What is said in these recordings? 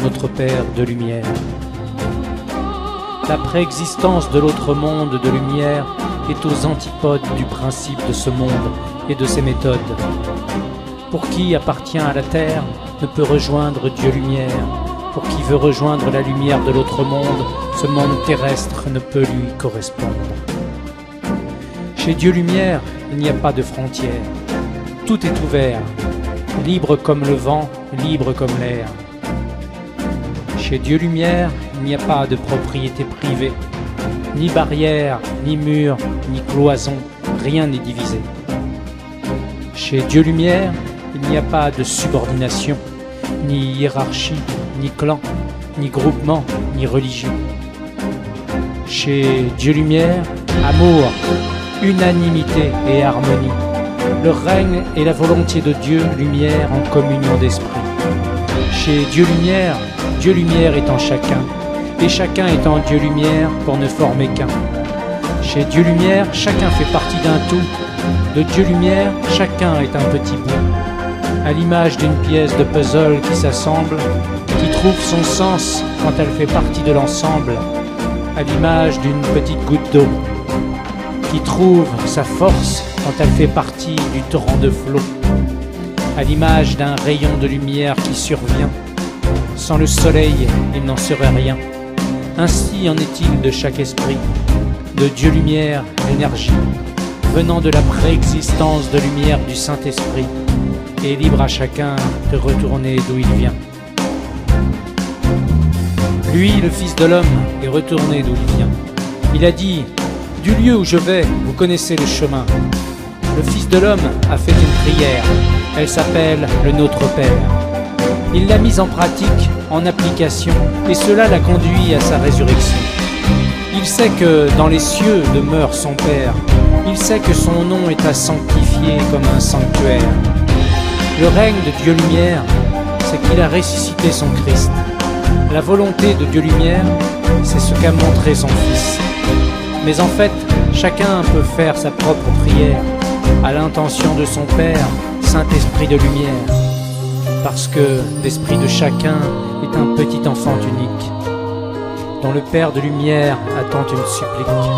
notre Père de lumière. La préexistence de l'autre monde de lumière est aux antipodes du principe de ce monde et de ses méthodes. Pour qui appartient à la terre ne peut rejoindre Dieu lumière. Pour qui veut rejoindre la lumière de l'autre monde, ce monde terrestre ne peut lui correspondre. Chez Dieu lumière, il n'y a pas de frontières. Tout est ouvert, libre comme le vent, libre comme l'air. Chez Dieu lumière, il n'y a pas de propriété privée, ni barrière, ni mur, ni cloison, rien n'est divisé. Chez Dieu lumière, il n'y a pas de subordination, ni hiérarchie, ni clan, ni groupement, ni religion. Chez Dieu lumière, amour, unanimité et harmonie. Le règne et la volonté de Dieu lumière en communion d'esprit. Chez Dieu lumière est en chacun, et chacun est en Dieu lumière pour ne former qu'un. Chez Dieu lumière, chacun fait partie d'un tout. De Dieu lumière, chacun est un petit bout. À l'image d'une pièce de puzzle qui s'assemble, qui trouve son sens quand elle fait partie de l'ensemble. À l'image d'une petite goutte d'eau, qui trouve sa force quand elle fait partie du torrent de flot. À l'image d'un rayon de lumière qui survient. Sans le soleil, il n'en serait rien. Ainsi en est-il de chaque esprit, de Dieu lumière, l'énergie, venant de la préexistence de lumière du Saint-Esprit, et libre à chacun de retourner d'où il vient. Lui, le Fils de l'homme, est retourné d'où il vient. Il a dit, du lieu où je vais, vous connaissez le chemin. Le Fils de l'homme a fait une prière, elle s'appelle le Notre Père. Il l'a mise en pratique, en application, et cela l'a conduit à sa résurrection. Il sait que dans les cieux demeure son Père. Il sait que son nom est à sanctifier comme un sanctuaire. Le règne de Dieu lumière, c'est qu'il a ressuscité son Christ. La volonté de Dieu lumière, c'est ce qu'a montré son Fils. Mais en fait, chacun peut faire sa propre prière à l'intention de son Père, Saint-Esprit de lumière. Parce que l'esprit de chacun est un petit enfant unique, dont le Père de lumière attend une supplique,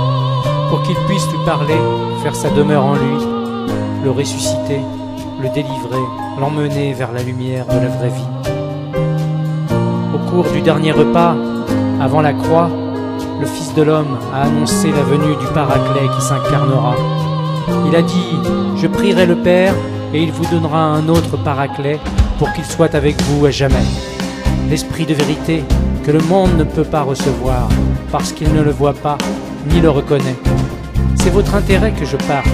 pour qu'il puisse lui parler, faire sa demeure en lui, le ressusciter, le délivrer, l'emmener vers la lumière de la vraie vie. Au cours du dernier repas, avant la croix, le Fils de l'homme a annoncé la venue du Paraclet qui s'incarnera. Il a dit « Je prierai le Père et il vous donnera un autre Paraclet pour qu'il soit avec vous à jamais. L'Esprit de vérité que le monde ne peut pas recevoir parce qu'il ne le voit pas ni le reconnaît. C'est votre intérêt que je parte.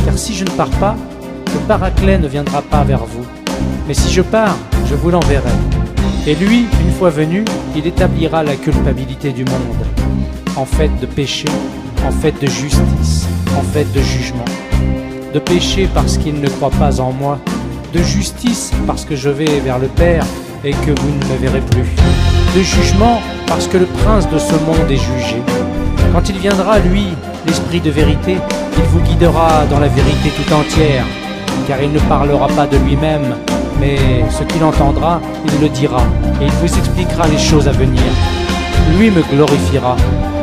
Car si je ne pars pas, le Paraclet ne viendra pas vers vous. Mais si je pars, je vous l'enverrai. Et lui, une fois venu, il établira la culpabilité du monde, en fait de péché, en fait de justice, en fait de jugement. De péché parce qu'il ne croit pas en moi, de justice parce que je vais vers le Père et que vous ne me verrez plus, de jugement parce que le prince de ce monde est jugé. Quand il viendra, lui, l'Esprit de vérité, il vous guidera dans la vérité tout entière, car il ne parlera pas de lui-même, mais ce qu'il entendra, il le dira, et il vous expliquera les choses à venir. Lui me glorifiera,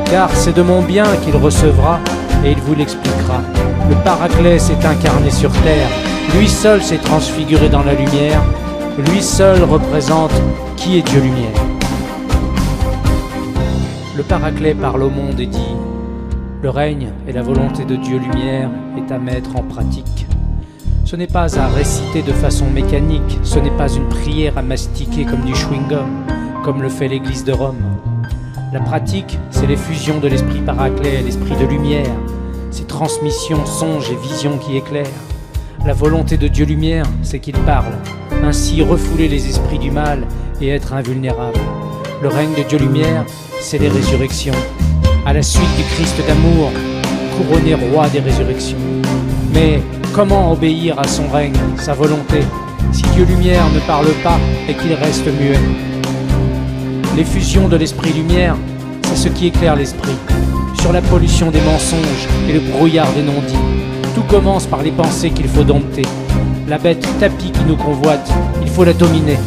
car c'est de mon bien qu'il recevra, et il vous l'expliquera. Le Paraclet s'est incarné sur terre, lui seul s'est transfiguré dans la lumière, lui seul représente qui est Dieu lumière. Le Paraclet parle au monde et dit « Le règne et la volonté de Dieu lumière est à mettre en pratique. Ce n'est pas à réciter de façon mécanique, ce n'est pas une prière à mastiquer comme du chewing-gum, comme le fait l'Église de Rome. La pratique, c'est l'effusion de l'Esprit Paraclet, l'Esprit de lumière, ces transmissions, songes et visions qui éclairent. La volonté de Dieu lumière, c'est qu'il parle, ainsi refouler les esprits du mal et être invulnérable. Le règne de Dieu lumière, c'est les résurrections. À la suite du Christ d'amour, couronné roi des résurrections. Mais comment obéir à son règne, sa volonté, si Dieu lumière ne parle pas et qu'il reste muet? L'effusion de l'Esprit lumière, c'est ce qui éclaire l'esprit, sur la pollution des mensonges et le brouillard des non-dits. Tout commence par les pensées qu'il faut dompter. La bête tapie qui nous convoite, il faut la dominer.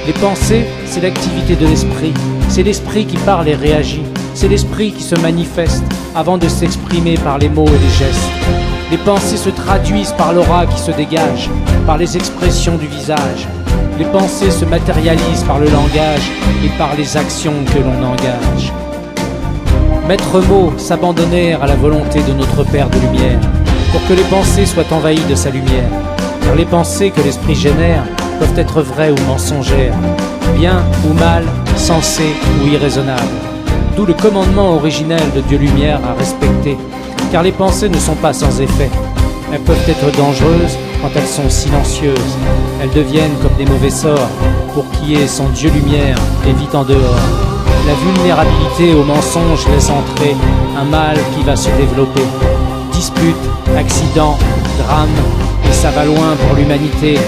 Les pensées, c'est l'activité de l'esprit. C'est l'esprit qui parle et réagit. C'est l'esprit qui se manifeste avant de s'exprimer par les mots et les gestes. Les pensées se traduisent par l'aura qui se dégage, par les expressions du visage. Les pensées se matérialisent par le langage et par les actions que l'on engage. Maître mot s'abandonnèrent à la volonté de notre Père de lumière, pour que les pensées soient envahies de sa lumière. Car les pensées que l'esprit génère peuvent être vraies ou mensongères, bien ou mal, sensées ou irraisonnables. D'où le commandement originel de Dieu Lumière à respecter, car les pensées ne sont pas sans effet. Elles peuvent être dangereuses quand elles sont silencieuses. Elles deviennent comme des mauvais sorts pour qui est son Dieu Lumière et vit en dehors. La vulnérabilité au mensonge laisse entrer un mal qui va se développer. Disputes, accidents, drames, et ça va loin pour l'humanité.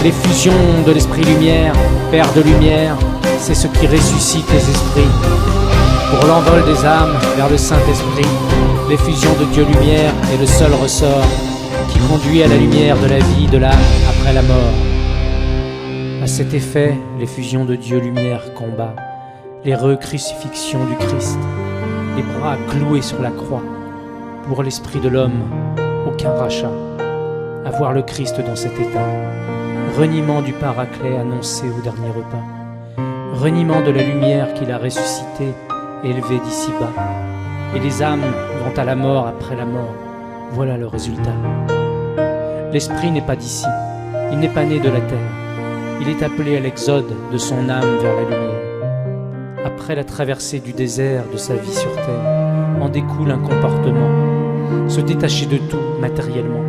Les fusions de l'esprit lumière, Père de lumière, c'est ce qui ressuscite les esprits. Pour l'envol des âmes vers le Saint-Esprit, l'effusion de Dieu lumière est le seul ressort qui conduit à la lumière de la vie de l'âme après la mort. À cet effet, l'effusion de Dieu lumière combat l'héroïque crucifixion du Christ, les bras cloués sur la croix. Pour l'esprit de l'homme, aucun rachat. Avoir le Christ dans cet état, reniement du Paraclet annoncé au dernier repas, reniement de la lumière qu'il a ressuscité, élevée d'ici-bas, et les âmes vont à la mort après la mort. Voilà le résultat. L'esprit n'est pas d'ici, il n'est pas né de la terre, il est appelé à l'exode de son âme vers la lumière. Après la traversée du désert de sa vie sur terre, en découle un comportement, se détacher de tout matériellement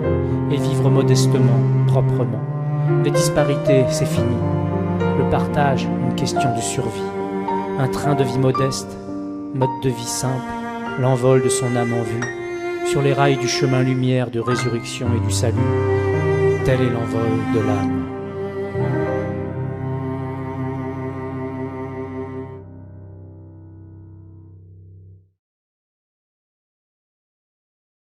et vivre modestement, proprement. Les disparités, c'est fini. Le partage, une question de survie. Un train de vie modeste, mode de vie simple, l'envol de son âme en vue, sur les rails du chemin lumière de résurrection et du salut. Tel est l'envol de l'âme.